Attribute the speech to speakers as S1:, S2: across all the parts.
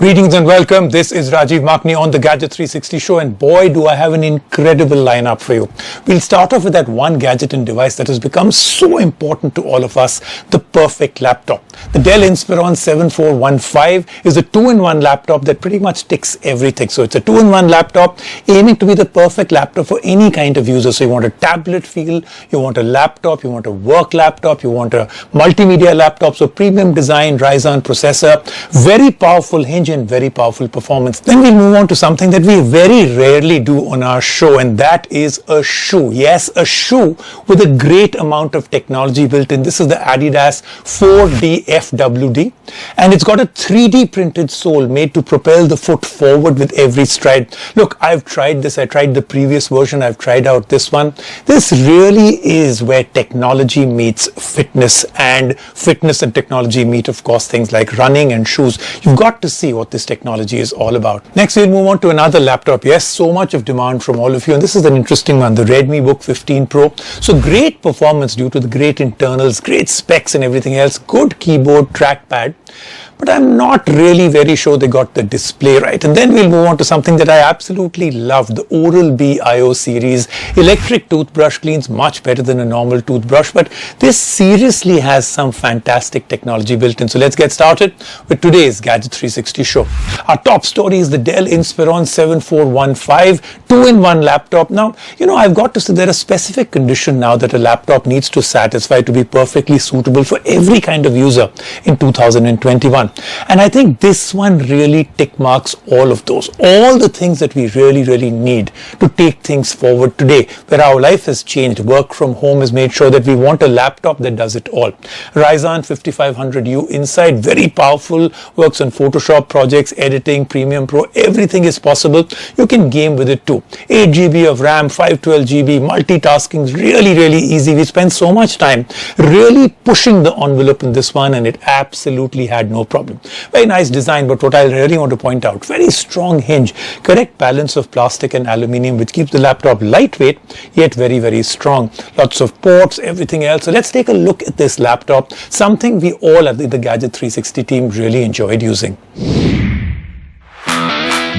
S1: Greetings and welcome. This is Rajiv MAKHNI on the Gadget 360 show, and boy do I have an incredible lineup for you. We'll start off with that one gadget and device that has become so important to all of us, the perfect laptop. The Dell Inspiron 7415 is a 2-in-1 laptop that pretty much ticks everything. So it's a 2-in-1 laptop aiming to be the perfect laptop for any kind of user. So you want a tablet feel, you want a laptop, you want a work laptop, you want a multimedia laptop. So premium design, Ryzen processor, very powerful hinge and very powerful performance. Then we'll move on to something that we very rarely do on our show, and that is a shoe. Yes, a shoe with a great amount of technology built in. This is the Adidas 4D FWD, and it's got a 3D printed sole made to propel the foot forward with every stride. Look, I've tried this. I tried the previous version. I've tried out this one. This really is where technology meets fitness, and fitness and technology meet, of course, things like running and shoes. You've got to see what this technology is all about. Next, we'll move on to another laptop. Yes, so much of demand from all of you, and this is an interesting one, the Redmibook 15 Pro. So great performance due to the great internals, great specs and everything else, good keyboard, trackpad, but I'm not really very sure they got the display right. And then we'll move on to something that I absolutely love, the Oral-B IO series. Electric toothbrush cleans much better than a normal toothbrush, but this seriously has some fantastic technology built in. So let's get started with today's Gadget 360 show. Our top story is the Dell Inspiron 7415 2-in-1 laptop. Now, I've got to say there are specific conditions now that a laptop needs to satisfy to be perfectly suitable for every kind of user in 2021. And I think this one really tick marks all of those, all the things that we really need to take things forward today, where our life has changed. Work from home has made sure that we want a laptop that does it all. Ryzen 5500U inside, very powerful, works on Photoshop projects, editing, Premium Pro, everything is possible. You can game with it too. 8 GB of RAM, 512 GB, multitasking is really easy. We spent so much time really pushing the envelope in this one, and it absolutely had no problem. Very nice design, but what I really want to point out, very strong hinge, correct balance of plastic and aluminium, which keeps the laptop lightweight yet very strong. Lots of ports, everything else. So let's take a look at this laptop, something we all at the Gadget 360 team really enjoyed using.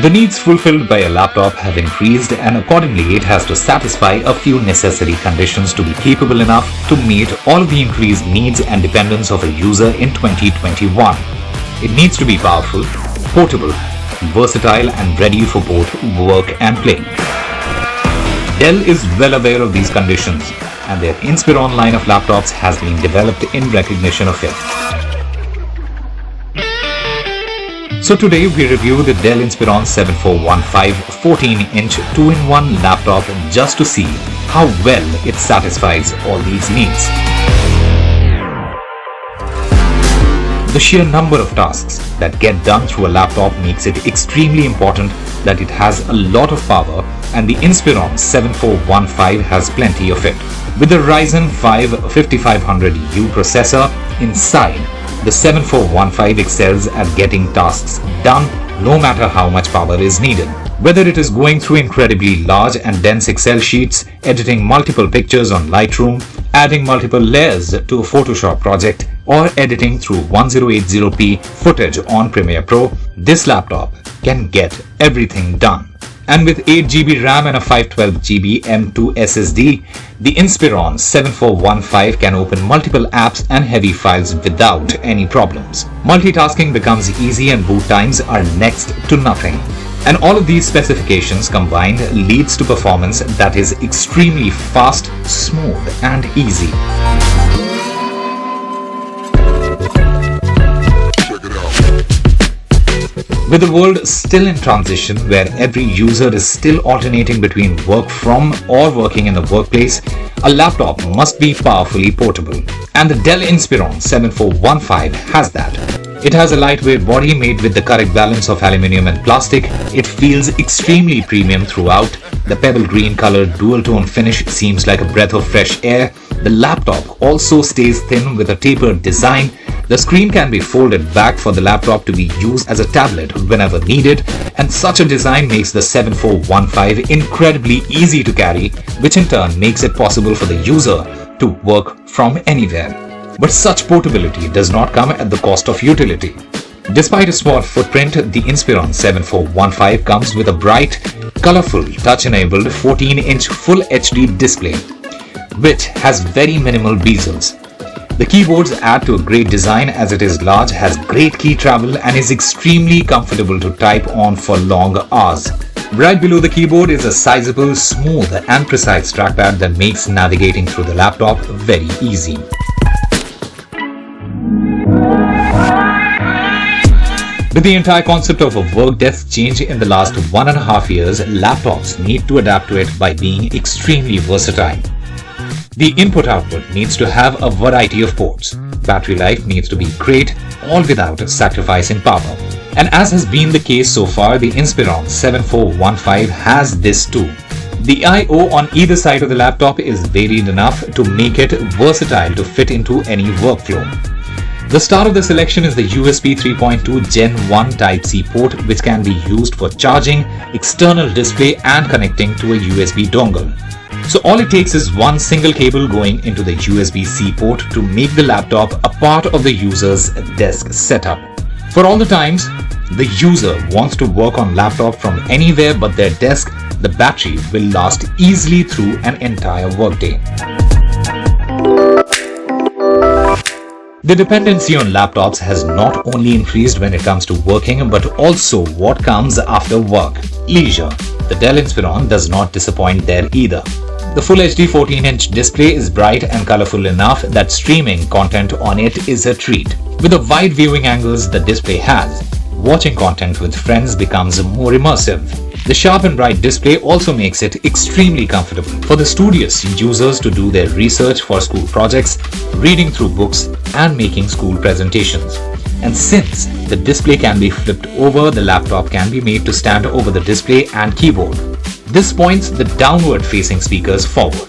S2: The needs fulfilled by a laptop have increased, and accordingly it has to satisfy a few necessary conditions to be capable enough to meet all of the increased needs and dependence of a user in 2021. It needs to be powerful, portable, versatile and ready for both work and play. Dell is well aware of these conditions, and their Inspiron line of laptops has been developed in recognition of it. So today we review the Dell Inspiron 7415 14-inch 2-in-1 laptop just to see how well it satisfies all these needs. The sheer number of tasks that get done through a laptop makes it extremely important that it has a lot of power, and the Inspiron 7415 has plenty of it. With the Ryzen 5 5500U processor inside, the 7415 excels at getting tasks done no matter how much power is needed. Whether it is going through incredibly large and dense Excel sheets, editing multiple pictures on Lightroom, adding multiple layers to a Photoshop project, or editing through 1080p footage on Premiere Pro, this laptop can get everything done. And with 8 GB RAM and a 512 GB M2 SSD, the Inspiron 7415 can open multiple apps and heavy files without any problems. Multitasking becomes easy and boot times are next to nothing. And all of these specifications combined leads to performance that is extremely fast, smooth and easy. With the world still in transition, where every user is still alternating between work from or working in the workplace, a laptop must be powerfully portable. And the Dell Inspiron 7415 has that. It has a lightweight body made with the correct balance of aluminium and plastic. It feels extremely premium throughout. The pebble green colored dual tone finish seems like a breath of fresh air. The laptop also stays thin with a tapered design. The screen can be folded back for the laptop to be used as a tablet whenever needed, and such a design makes the 7415 incredibly easy to carry, which in turn makes it possible for the user to work from anywhere. But such portability does not come at the cost of utility. Despite a small footprint, the Inspiron 7415 comes with a bright, colorful, touch-enabled 14-inch Full HD display, which has very minimal bezels. The keyboards add to a great design as it is large, has great key travel and is extremely comfortable to type on for long hours. Right below the keyboard is a sizable, smooth and precise trackpad that makes navigating through the laptop very easy. With the entire concept of a work desk change in the last 1.5 years, laptops need to adapt to it by being extremely versatile. The input-output needs to have a variety of ports. Battery life needs to be great, all without sacrificing power. And as has been the case so far, the Inspiron 7415 has this too. The I/O on either side of the laptop is varied enough to make it versatile to fit into any workflow. The star of the selection is the USB 3.2 Gen 1 Type-C port, which can be used for charging, external display and connecting to a USB dongle. So all it takes is one single cable going into the USB-C port to make the laptop a part of the user's desk setup. For all the times the user wants to work on laptop from anywhere but their desk, the battery will last easily through an entire workday. The dependency on laptops has not only increased when it comes to working, but also what comes after work, leisure. The Dell Inspiron does not disappoint there either. The Full HD 14-inch display is bright and colorful enough that streaming content on it is a treat. With the wide viewing angles the display has, watching content with friends becomes more immersive. The sharp and bright display also makes it extremely comfortable for the studious users to do their research for school projects, reading through books and making school presentations. And since the display can be flipped over, the laptop can be made to stand over the display and keyboard. This points the downward facing speakers forward,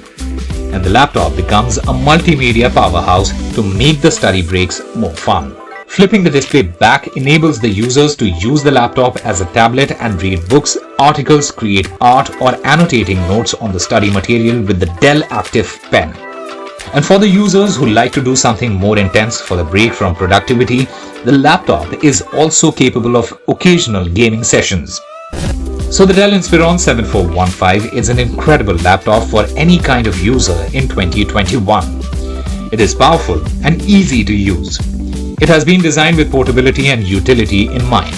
S2: and the laptop becomes a multimedia powerhouse to make the study breaks more fun. Flipping the display back enables the users to use the laptop as a tablet and read books, articles, create art or annotating notes on the study material with the Dell Active Pen. And for the users who like to do something more intense for the break from productivity, the laptop is also capable of occasional gaming sessions. So the Dell Inspiron 7415 is an incredible laptop for any kind of user in 2021. It is powerful and easy to use. It has been designed with portability and utility in mind.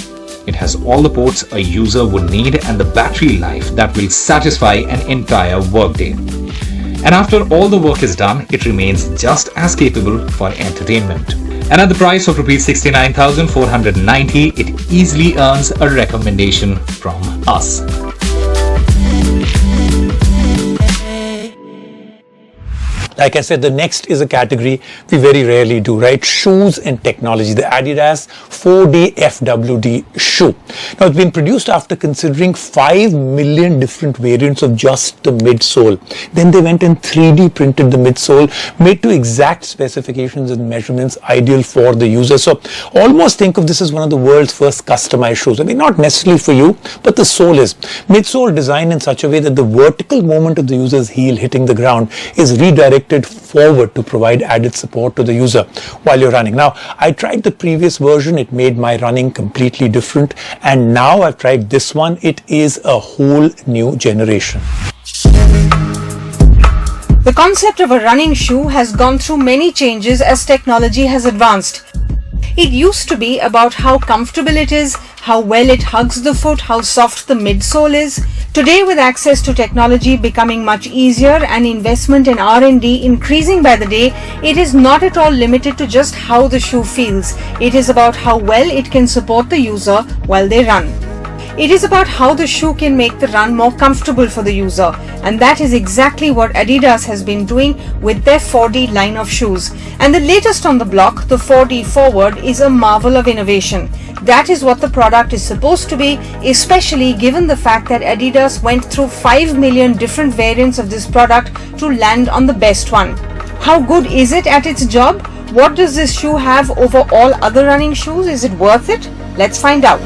S2: It has all the ports a user would need and the battery life that will satisfy an entire workday. And after all the work is done, it remains just as capable for entertainment. And at the price of Rs 69,490, it easily earns a recommendation from us.
S1: Like I said, the next is a category we very rarely do, right? Shoes and technology, the Adidas 4D FWD shoe. Now, it's been produced after considering 5 million different variants of just the midsole. Then they went and 3D printed the midsole, made to exact specifications and measurements ideal for the user. So almost think of this as one of the world's first customized shoes. I mean, not necessarily for you, but the sole is. Midsole designed in such a way that the vertical movement of the user's heel hitting the ground is redirected forward to provide added support to the user while you're running. Now, I tried the previous version. It made my running completely different. And now I've tried this one. It is a whole new generation.
S3: The concept of a running shoe has gone through many changes as technology has advanced. It used to be about how comfortable it is, how well it hugs the foot, how soft the midsole is. Today, with access to technology becoming much easier and investment in R&D increasing by the day, it is not at all limited to just how the shoe feels. It is about how well it can support the user while they run. It is about how the shoe can make the run more comfortable for the user, and that is exactly what Adidas has been doing with their 4D line of shoes. And the latest on the block, the 4D Forward, is a marvel of innovation. That is what the product is supposed to be, especially given the fact that Adidas went through 5 million different variants of this product to land on the best one. How good is it at its job? What does this shoe have over all other running shoes? Is it worth it? Let's find out.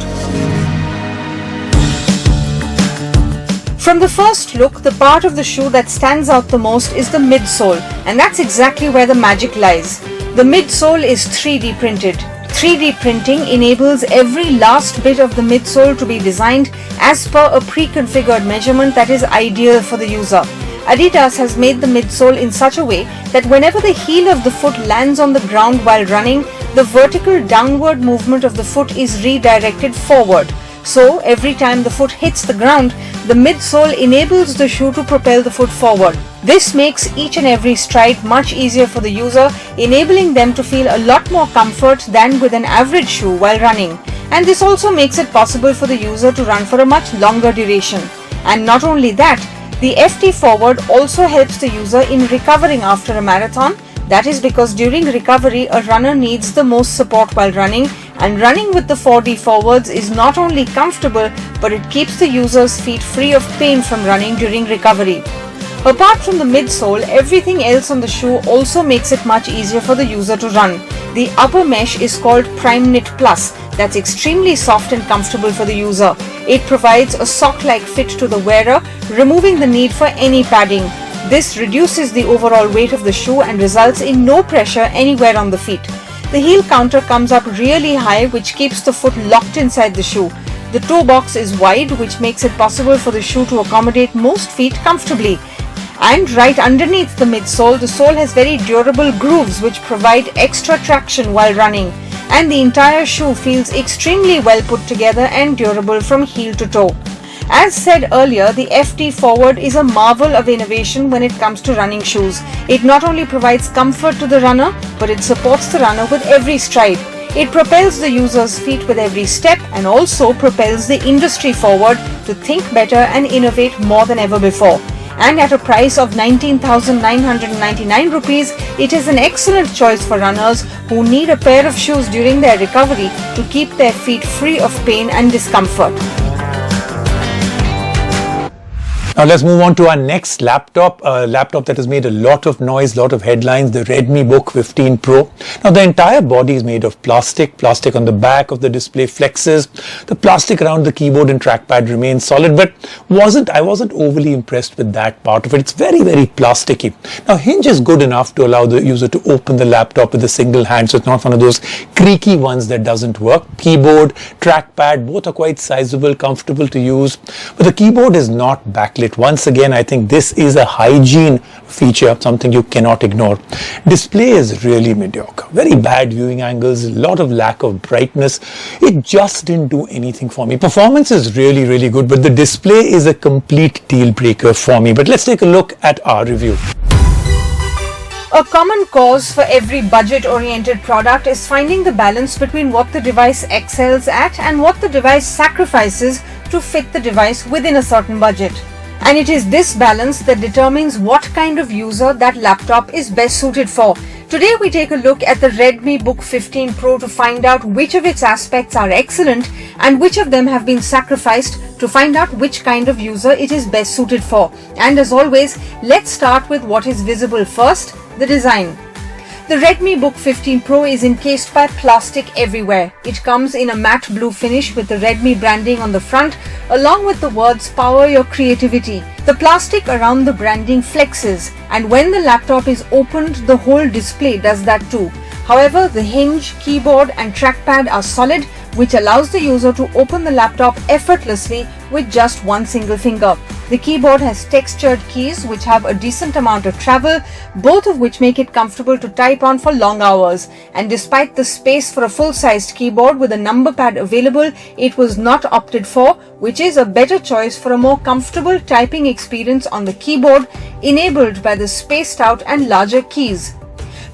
S3: From the first look, the part of the shoe that stands out the most is the midsole, and that's exactly where the magic lies. The midsole is 3D printed. 3D printing enables every last bit of the midsole to be designed as per a pre-configured measurement that is ideal for the user. Adidas has made the midsole in such a way that whenever the heel of the foot lands on the ground while running, the vertical downward movement of the foot is redirected forward. So, every time the foot hits the ground, the midsole enables the shoe to propel the foot forward. This makes each and every stride much easier for the user, enabling them to feel a lot more comfort than with an average shoe while running. And this also makes it possible for the user to run for a much longer duration. And not only that, the FT forward also helps the user in recovering after a marathon. That is because during recovery, a runner needs the most support while running, and running with the 4D forwards is not only comfortable, but it keeps the user's feet free of pain from running during recovery. Apart from the midsole, everything else on the shoe also makes it much easier for the user to run. The upper mesh is called PRIMEKNIT Plus. That's extremely soft and comfortable for the user. It provides a sock-like fit to the wearer, removing the need for any padding. This reduces the overall weight of the shoe and results in no pressure anywhere on the feet. The heel counter comes up really high, which keeps the foot locked inside the shoe. The toe box is wide, which makes it possible for the shoe to accommodate most feet comfortably. And right underneath the midsole, the sole has very durable grooves which provide extra traction while running. And the entire shoe feels extremely well put together and durable from heel to toe. As said earlier, the FT Forward is a marvel of innovation when it comes to running shoes. It not only provides comfort to the runner, but it supports the runner with every stride. It propels the user's feet with every step and also propels the industry forward to think better and innovate more than ever before. And at a price of 19,999 rupees, it is an excellent choice for runners who need a pair of shoes during their recovery to keep their feet free of pain and discomfort.
S1: Now let's move on to our next laptop, a laptop that has made a lot of noise, lot of headlines, the Redmibook 15 Pro. Now the entire body is made of plastic on the back of the display flexes. The plastic around the keyboard and trackpad remains solid, but I wasn't overly impressed with that part of it. It's very, very plasticky. Now hinge is good enough to allow the user to open the laptop with a single hand, so it's not one of those creaky ones that doesn't work. Keyboard, trackpad, both are quite sizable, comfortable to use, but the keyboard is not backlit. Once again, I think this is a hygiene feature, something you cannot ignore. Display is really mediocre. Very bad viewing angles, a lot of lack of brightness. It just didn't do anything for me. Performance is really, really good, but the display is a complete deal breaker for me. But let's take a look at our review.
S3: A common cause for every budget-oriented product is finding the balance between what the device excels at and what the device sacrifices to fit the device within a certain budget. And it is this balance that determines what kind of user that laptop is best suited for. Today we take a look at the Redmibook 15 Pro to find out which of its aspects are excellent and which of them have been sacrificed to find out which kind of user it is best suited for. And as always, let's start with what is visible first, the design. The Redmibook 15 Pro is encased by plastic everywhere. It comes in a matte blue finish with the Redmi branding on the front, along with the words "Power Your Creativity." The plastic around the branding flexes, and when the laptop is opened, the whole display does that too. However, the hinge, keyboard and trackpad are solid, which allows the user to open the laptop effortlessly with just one single finger. The keyboard has textured keys which have a decent amount of travel, both of which make it comfortable to type on for long hours. And despite the space for a full-sized keyboard with a number pad available, it was not opted for, which is a better choice for a more comfortable typing experience on the keyboard, enabled by the spaced out and larger keys.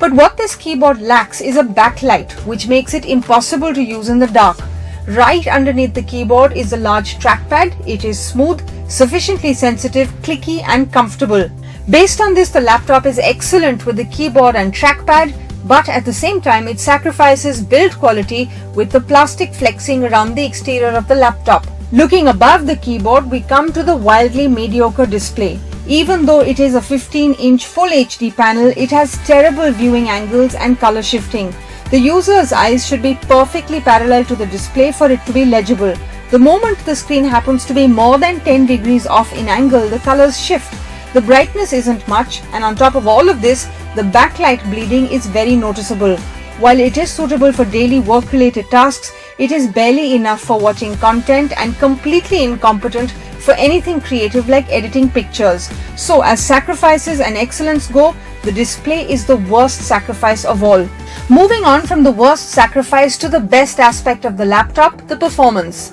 S3: But what this keyboard lacks is a backlight, which makes it impossible to use in the dark. Right underneath the keyboard is a large trackpad. It is smooth, sufficiently sensitive, clicky and comfortable. Based on this, the laptop is excellent with the keyboard and trackpad, but at the same time it sacrifices build quality with the plastic flexing around the exterior of the laptop. Looking above the keyboard, we come to the wildly mediocre display. Even though it is a 15-inch Full HD panel, it has terrible viewing angles and color shifting. The user's eyes should be perfectly parallel to the display for it to be legible. The moment the screen happens to be more than 10 degrees off in angle, the colors shift. The brightness isn't much, and on top of all of this, the backlight bleeding is very noticeable. While it is suitable for daily work-related tasks, it is barely enough for watching content and completely incompetent for anything creative like editing pictures. So as sacrifices and excellence go, the display is the worst sacrifice of all. Moving on from the worst sacrifice to the best aspect of the laptop, the performance.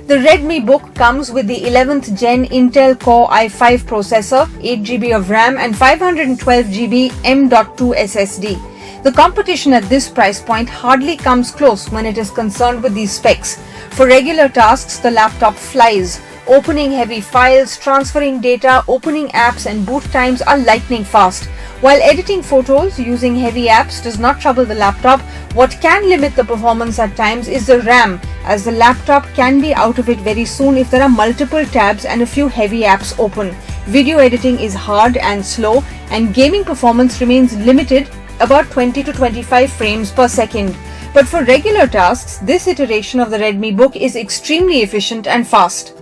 S3: The Redmibook comes with the 11th Gen Intel Core i5 processor, 8GB of RAM and 512GB M.2 SSD. The competition at this price point hardly comes close when it is concerned with these specs. For regular tasks, the laptop flies. Opening heavy files, transferring data, opening apps and boot times are lightning fast. While editing photos using heavy apps does not trouble the laptop, what can limit the performance at times is the RAM, as the laptop can be out of it very soon if there are multiple tabs and a few heavy apps open. Video editing is hard and slow, and gaming performance remains limited, about 20 to 25 frames per second. But for regular tasks, this iteration of the Redmibook is extremely efficient and fast.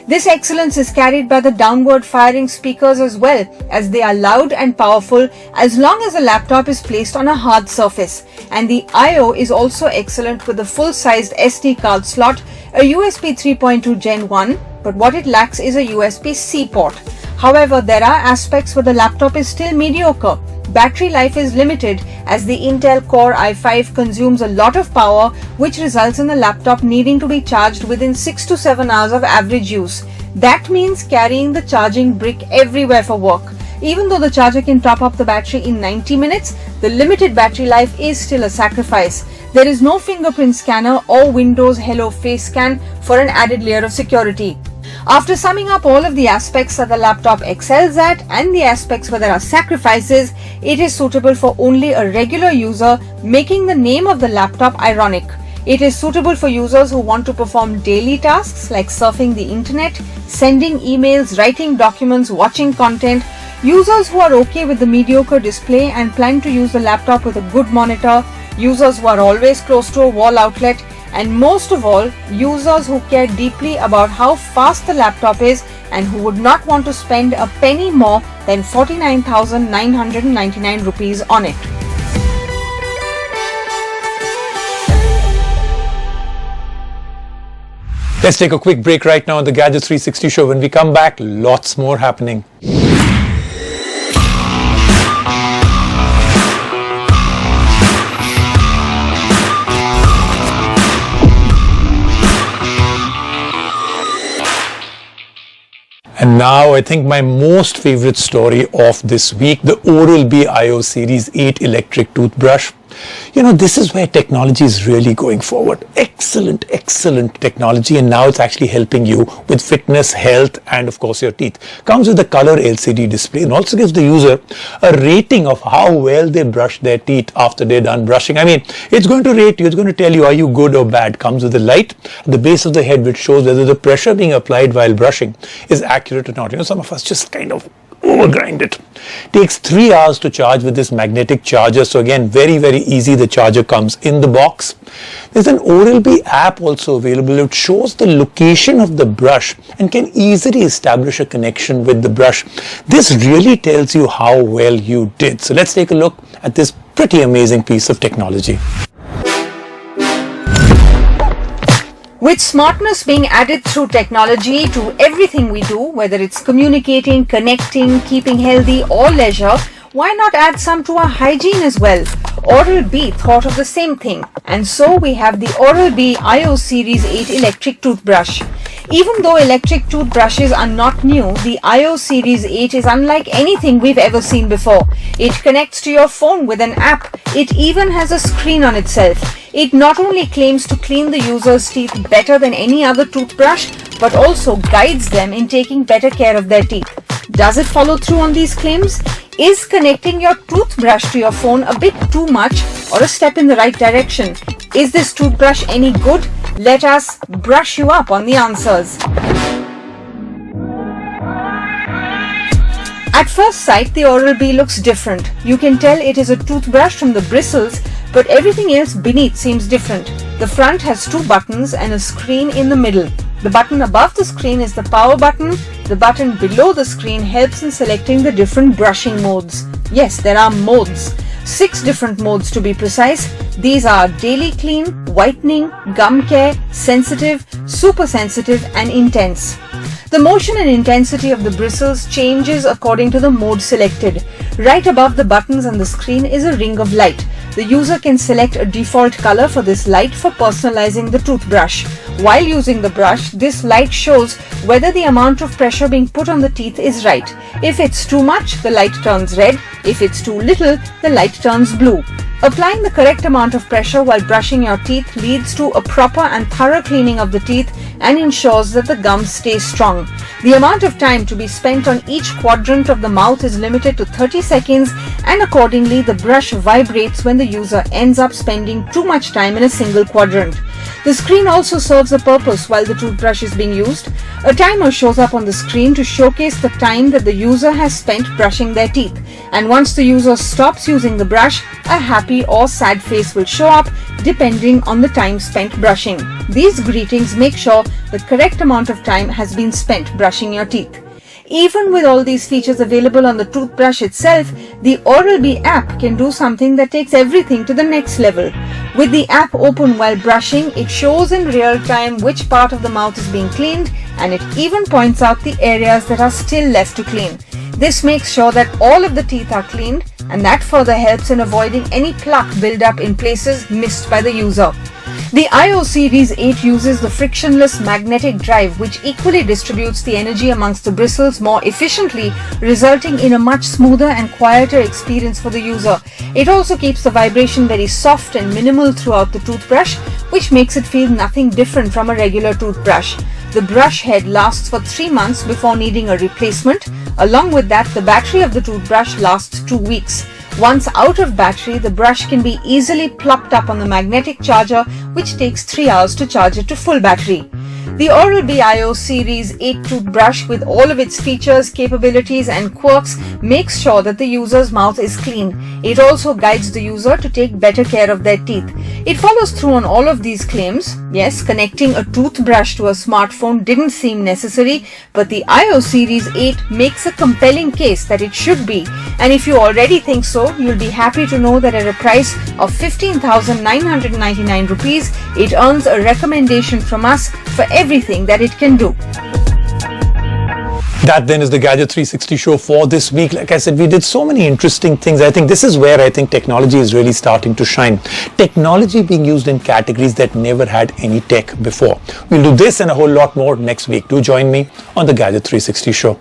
S3: This excellence is carried by the downward firing speakers as well, as they are loud and powerful as long as the laptop is placed on a hard surface. And the I/O is also excellent with a full-sized SD card slot, a USB 3.2 Gen 1, but what it lacks is a USB-C port. However, there are aspects where the laptop is still mediocre. Battery life is limited as the Intel Core i5 consumes a lot of power, which results in the laptop needing to be charged within 6 to 7 hours of average use. That means carrying the charging brick everywhere for work. Even though the charger can top up the battery in 90 minutes, the limited battery life is still a sacrifice. There is no fingerprint scanner or Windows Hello Face Scan for an added layer of security. After summing up all of the aspects that the laptop excels at and the aspects where there are sacrifices, it is suitable for only a regular user, making the name of the laptop ironic. It is suitable for users who want to perform daily tasks like surfing the internet, sending emails, writing documents, watching content, users who are okay with the mediocre display and plan to use the laptop with a good monitor, users who are always close to a wall outlet, and most of all, users who care deeply about how fast the laptop is and who would not want to spend a penny more than 49,999 rupees on it.
S1: Let's take a quick break right now on the Gadget 360 show. When we come back, lots more happening. And now I think my most favorite story of this week, the Oral-B IO Series 8 electric toothbrush. You know, this is where technology is really going forward. Excellent technology, and now it's actually helping you with fitness, health, and of course your teeth. Comes with a color LCD display and also gives the user a rating of how well they brush their teeth after they're done brushing. I mean, it's going to rate you, it's going to tell you are you good or bad. Comes with a light at the base of the head which shows whether the pressure being applied while brushing is accurate or not. You know, some of us just kind of overgrind it. Takes 3 hours to charge with this magnetic charger. So again, very easy. The charger comes in the box. There's an Oral-B app also available. It shows the location of the brush and can easily establish a connection with the brush. This really tells you how well you did. So let's take a look at this pretty amazing piece of technology.
S3: With smartness being added through technology to everything we do, whether it's communicating, connecting, keeping healthy or leisure, why not add some to our hygiene as well? Oral-B thought of the same thing, and so we have the Oral-B IO Series 8 electric toothbrush. Even though electric toothbrushes are not new, the IO Series 8 is unlike anything we've ever seen before. It connects to your phone with an app. It even has a screen on itself. It not only claims to clean the user's teeth better than any other toothbrush, but also guides them in taking better care of their teeth. Does it follow through on these claims? Is connecting your toothbrush to your phone a bit too much or a step in the right direction? Is this toothbrush any good? Let us brush you up on the answers. At first sight, the Oral-B looks different. You can tell it is a toothbrush from the bristles, but everything else beneath seems different. The front has 2 buttons and a screen in the middle. The button above the screen is the power button. The button below the screen helps in selecting the different brushing modes. Yes, there are modes. 6 different modes to be precise. These are daily clean, whitening, gum care, sensitive, super sensitive and intense. The motion and intensity of the bristles changes according to the mode selected. Right above the buttons on the screen is a ring of light. The user can select a default color for this light for personalizing the toothbrush. While using the brush, this light shows whether the amount of pressure being put on the teeth is right. If it's too much, the light turns red. If it's too little, the light turns blue. Applying the correct amount of pressure while brushing your teeth leads to a proper and thorough cleaning of the teeth and ensures that the gums stay strong. The amount of time to be spent on each quadrant of the mouth is limited to 30 seconds, and accordingly the brush vibrates when the user ends up spending too much time in a single quadrant. The screen also serves a purpose while the toothbrush is being used. A timer shows up on the screen to showcase the time that the user has spent brushing their teeth, and once the user stops using the brush, a happy or sad face will show up depending on the time spent brushing. These greetings make sure the correct amount of time has been spent brushing your teeth. Even with all these features available on the toothbrush itself, the Oral-B app can do something that takes everything to the next level. With the app open while brushing, it shows in real time which part of the mouth is being cleaned, and it even points out the areas that are still left to clean. This makes sure that all of the teeth are cleaned, and that further helps in avoiding any plaque build-up in places missed by the user. The IO Series 8 uses the frictionless magnetic drive, which equally distributes the energy amongst the bristles more efficiently, resulting in a much smoother and quieter experience for the user. It also keeps the vibration very soft and minimal throughout the toothbrush, which makes it feel nothing different from a regular toothbrush. The brush head lasts for 3 months before needing a replacement. Along with that, the battery of the toothbrush lasts 2 weeks. Once out of battery, the brush can be easily plopped up on the magnetic charger, which takes 3 hours to charge it to full battery. The Oral-B IO Series 8 toothbrush, with all of its features, capabilities and quirks, makes sure that the user's mouth is clean. It also guides the user to take better care of their teeth. It follows through on all of these claims. Yes, connecting a toothbrush to a smartphone didn't seem necessary, but the IO Series 8 makes a compelling case that it should be. And if you already think so, you'll be happy to know that at a price of 15,999 rupees, it earns a recommendation from us for everything that it can do.
S1: That then is the Gadget 360 show for this week. Like I said, we did so many interesting things. I think this is where I think technology is really starting to shine. Technology being used in categories that never had any tech before. We'll do this and a whole lot more next week. Do join me on the Gadget 360 show.